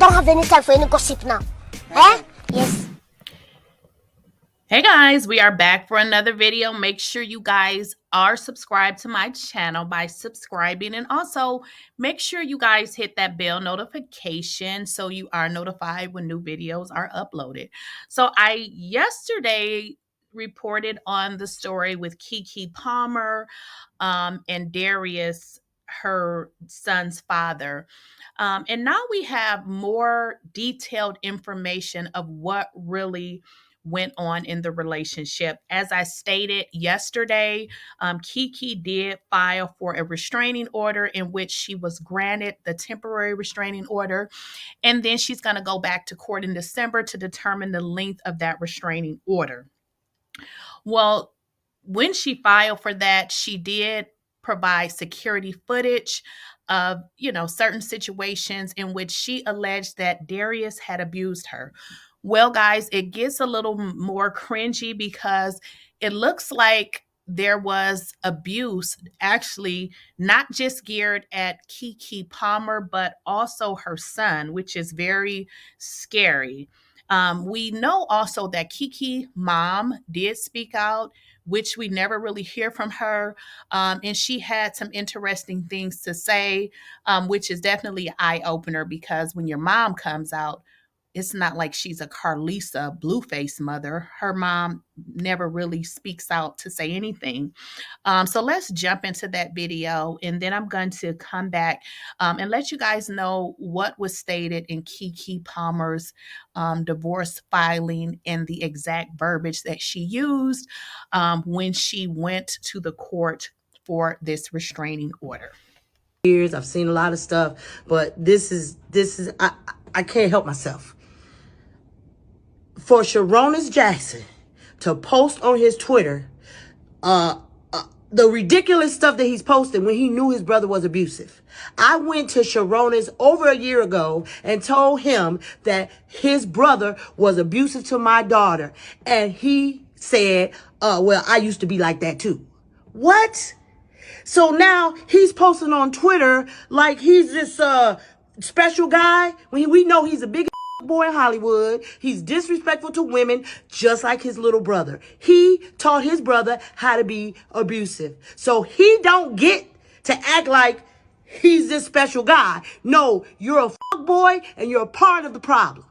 don't have any time for any gossip now. Eh? Yes. Hey guys, we are back for another video. Make sure you guys are subscribed to my channel by subscribing, and also make sure you guys hit that bell notification so you are notified when new videos are uploaded. So I yesterday reported on the story with Keke Palmer and Darius, her son's father. And now we have more detailed information of what really went on in the relationship. As I stated yesterday, Keke did file for a restraining order in which she was granted the temporary restraining order. And then she's going to go back to court in December to determine the length of that restraining order. Well, when she filed for that, she did provide security footage of, certain situations in which she alleged that Darius had abused her. Well, guys, it gets a little more cringy because it looks like there was abuse actually not just geared at Keke Palmer, but also her son, which is very scary. We know also that Keke mom did speak out, which we never really hear from her. And she had some interesting things to say, which is definitely an eye opener because when your mom comes out, it's not like she's a Carlisa Blueface mother. Her mom never really speaks out to say anything. So let's jump into that video, and then I'm going to come back and let you guys know what was stated in Keke Palmer's divorce filing and the exact verbiage that she used when she went to the court for this restraining order. Years, I've seen a lot of stuff, but this is I can't help myself. For Allege Jackson to post on his Twitter the ridiculous stuff that he's posting when he knew his brother was abusive. I went to Sharona's over a year ago and told him that his brother was abusive to my daughter. And he said, well, I used to be like that too. What? So now he's posting on Twitter like he's this special guy when we know he's a big boy in Hollywood. He's disrespectful to women just like his little brother. He taught his brother how to be abusive. So he don't get to act like he's this special guy. No, you're a fuck boy and you're a part of the problem.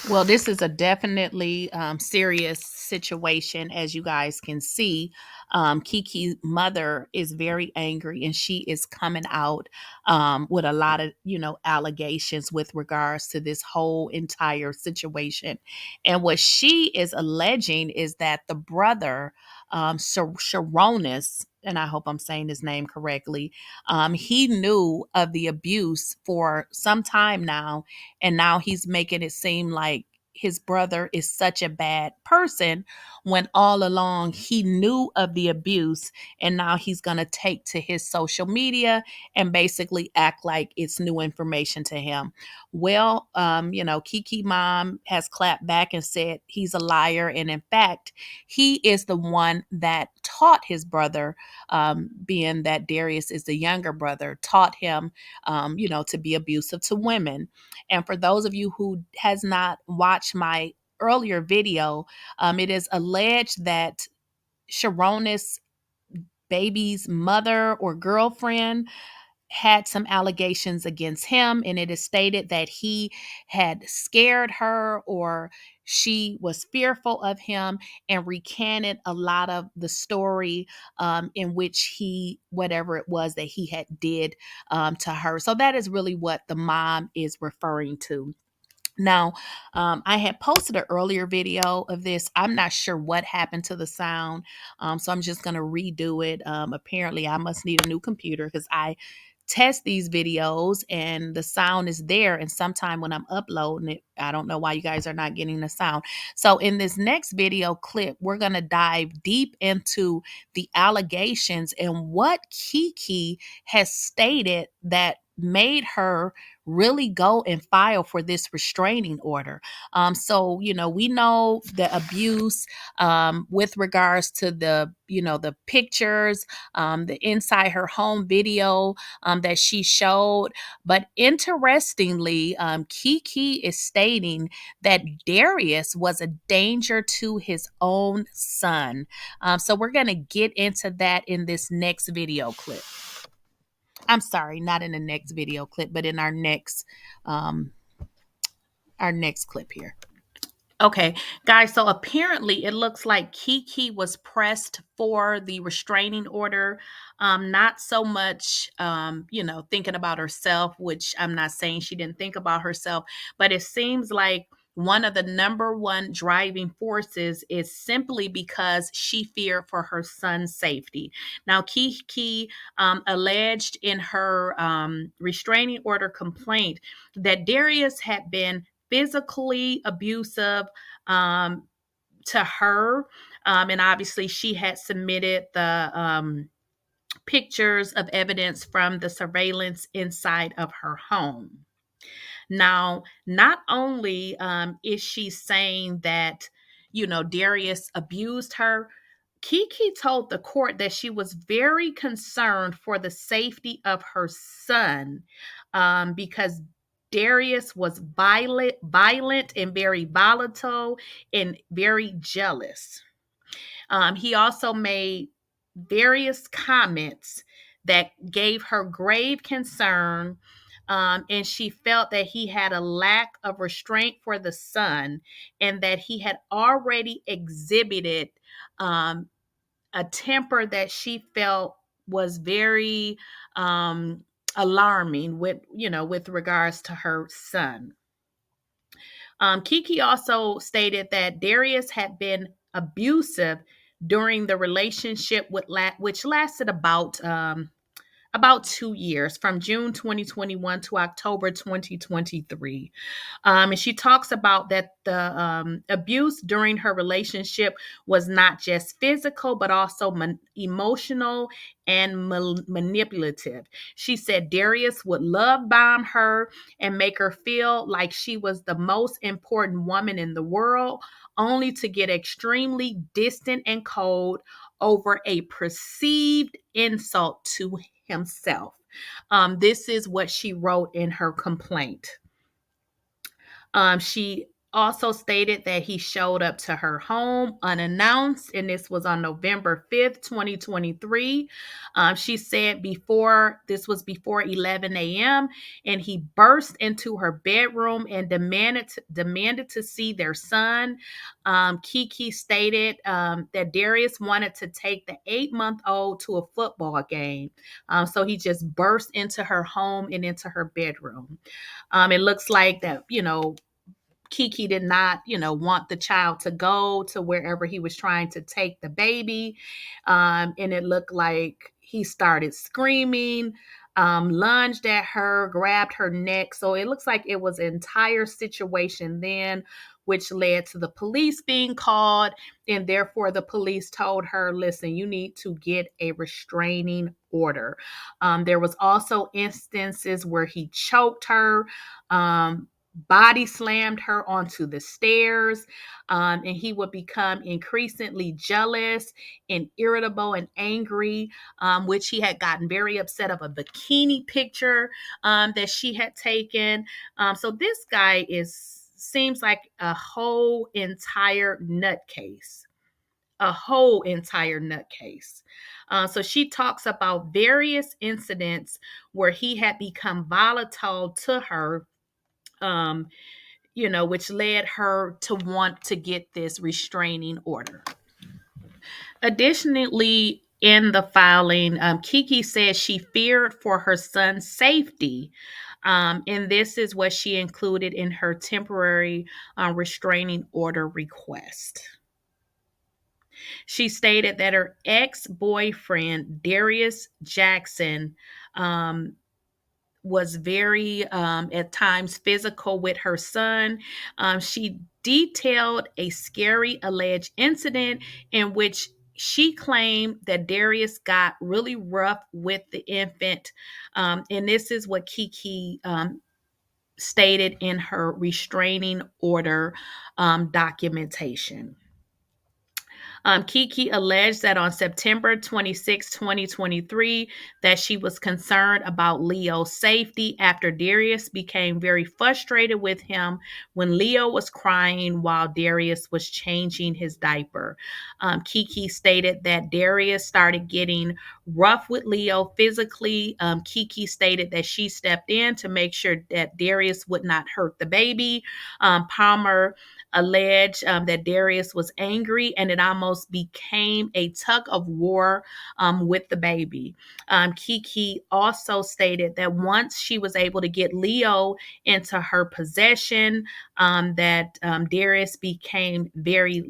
Well, this is a definitely serious situation, as you guys can see. Keke's mother is very angry, and she is coming out with a lot of, allegations with regards to this whole entire situation. And what she is alleging is that the brother, Sharonis, and I hope I'm saying his name correctly, he knew of the abuse for some time now, and now he's making it seem like his brother is such a bad person when all along he knew of the abuse, and now he's going to take to his social media and basically act like it's new information to him. Well, Keke mom has clapped back and said he's a liar, and in fact he is the one that taught his brother, being that Darius is the younger brother, taught him to be abusive to women. And for those of you who has not watched my earlier video, it is alleged that Sharonis' baby's mother or girlfriend had some allegations against him, and it is stated that he had scared her, or she was fearful of him, and recanted a lot of the story in which he, whatever it was that he had did to her. So that is really what the mom is referring to. Now, I had posted an earlier video of this. I'm not sure what happened to the sound, so I'm just going to redo it. Apparently, I must need a new computer because I test these videos and the sound is there, and sometime when I'm uploading it, I don't know why you guys are not getting the sound. So in this next video clip, we're going to dive deep into the allegations and what Keke has stated that made her really go and file for this restraining order. So, we know the abuse with regards to the pictures, the inside her home video that she showed. But interestingly, Keke is stating that Darius was a danger to his own son. So we're going to get into that in this next video clip. I'm sorry, not in the next video clip, but in our next clip here. Okay, guys, so apparently it looks like Keke was pressed for the restraining order, not so much, thinking about herself, which I'm not saying she didn't think about herself, but it seems like one of the number one driving forces is simply because she feared for her son's safety. Now, Keke alleged in her restraining order complaint that Darius had been physically abusive to her. And obviously, she had submitted the pictures of evidence from the surveillance inside of her home. Now, not only is she saying that, Darius abused her, Keke told the court that she was very concerned for the safety of her son because Darius was violent and very volatile and very jealous. He also made various comments that gave her grave concern, and she felt that he had a lack of restraint for the son and that he had already exhibited a temper that she felt was very alarming with regards to her son. Keke also stated that Darius had been abusive during the relationship which lasted about 2 years, from June 2021 to October 2023. And she talks about that the abuse during her relationship was not just physical, but also emotional and manipulative. She said Darius would love bomb her and make her feel like she was the most important woman in the world, only to get extremely distant and cold over a perceived insult to himself. This is what she wrote in her complaint. She also stated that he showed up to her home unannounced, and this was on November 5th, 2023. She said this was before 11 a.m., and he burst into her bedroom and demanded to see their son. Keke stated that Darius wanted to take the 8-month-old to a football game. So he just burst into her home and into her bedroom. It looks like that, Keke did not, want the child to go to wherever he was trying to take the baby. And it looked like he started screaming, lunged at her, grabbed her neck. So it looks like it was an entire situation then, which led to the police being called. And therefore, the police told her, listen, you need to get a restraining order. There was also instances where he choked her, body slammed her onto the stairs, and he would become increasingly jealous and irritable and angry, which he had gotten very upset of a bikini picture that she had taken. So this guy seems like a whole entire nutcase. So she talks about various incidents where he had become volatile to her, which led her to want to get this restraining order. Additionally, in the filing, Keke says she feared for her son's safety. And this is what she included in her temporary restraining order request. She stated that her ex-boyfriend, Darius Jackson, was very, at times, physical with her son. She detailed a scary alleged incident in which she claimed that Darius got really rough with the infant. And this is what Keke stated in her restraining order documentation. Keke alleged that on September 26, 2023, that she was concerned about Leo's safety after Darius became very frustrated with him when Leo was crying while Darius was changing his diaper. Keke stated that Darius started getting rough with Leo physically. Keke stated that she stepped in to make sure that Darius would not hurt the baby. Palmer alleged that Darius was angry and it almost became a tug of war with the baby. Keke also stated that once she was able to get Leo into her possession, that Darius became very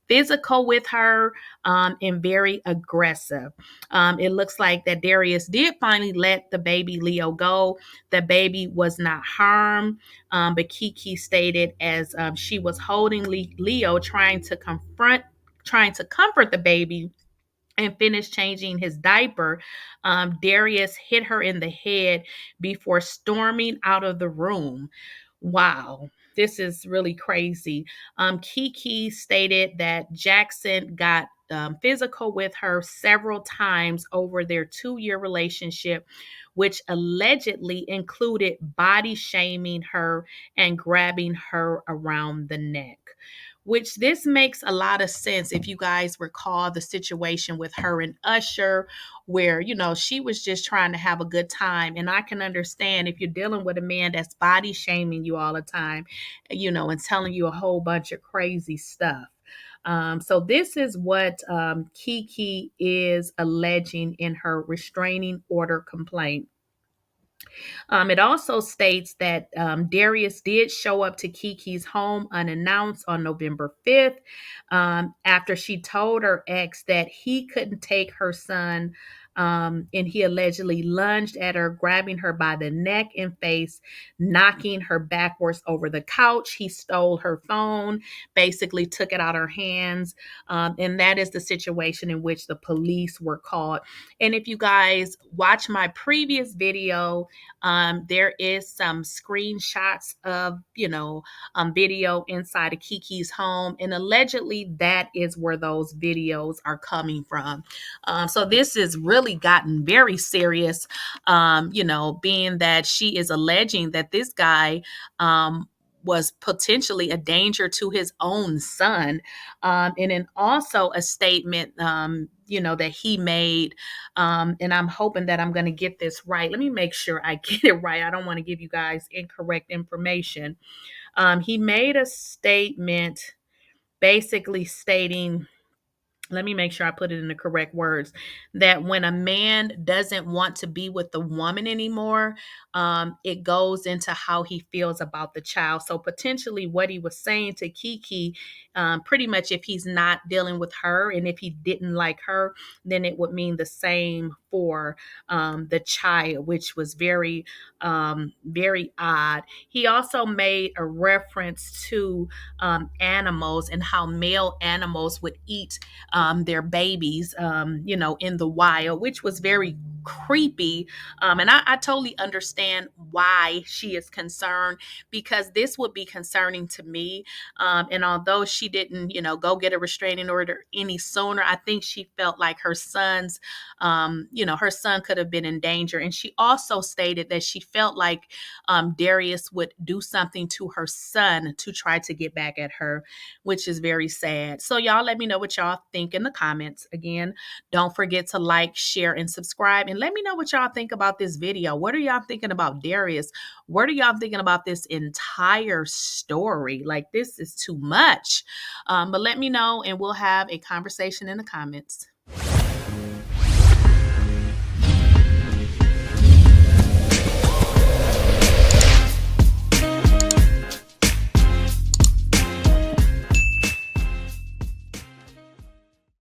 physical with her and very aggressive. It looks like that Darius did finally let the baby Leo go. The baby was not harmed, but Keke stated as she was holding Leo, trying to comfort the baby and finished changing his diaper, Darius hit her in the head before storming out of the room. Wow, this is really crazy. Keke stated that Jackson got physical with her several times over their 2-year relationship, which allegedly included body shaming her and grabbing her around the neck. Which this makes a lot of sense if you guys recall the situation with her and Usher, where, she was just trying to have a good time. And I can understand if you're dealing with a man that's body shaming you all the time, and telling you a whole bunch of crazy stuff. So this is what Keke is alleging in her restraining order complaint. It also states that Darius did show up to Keke's home unannounced on November 5th after she told her ex that he couldn't take her son. And he allegedly lunged at her, grabbing her by the neck and face, knocking her backwards over the couch. He stole her phone, basically took it out of her hands. And that is the situation in which the police were called. And if you guys watch my previous video, there is some screenshots of, video inside of Keke's home. And allegedly that is where those videos are coming from. So this has really gotten very serious, being that she is alleging that this guy, was potentially a danger to his own son. And then also a statement, that he made. And I'm hoping that I'm going to get this right. Let me make sure I get it right. I don't want to give you guys incorrect information. He made a statement basically stating, let me make sure I put it in the correct words, that when a man doesn't want to be with the woman anymore, it goes into how he feels about the child. So potentially what he was saying to Keke, pretty much if he's not dealing with her and if he didn't like her, then it would mean the same for the child, which was very, very odd. He also made a reference to animals and how male animals would eat their babies, in the wild, which was very creepy. And I totally understand why she is concerned, because this would be concerning to me. And although she didn't, go get a restraining order any sooner, I think she felt like her son's, her son could have been in danger. And she also stated that she felt like Darius would do something to her son to try to get back at her, which is very sad. So y'all let me know what y'all think in the comments. Again, don't forget to like, share, and subscribe. And let me know what y'all think about this video. What are y'all thinking about Darius? What are y'all thinking about this entire story? Like, this is too much. But let me know and we'll have a conversation in the comments.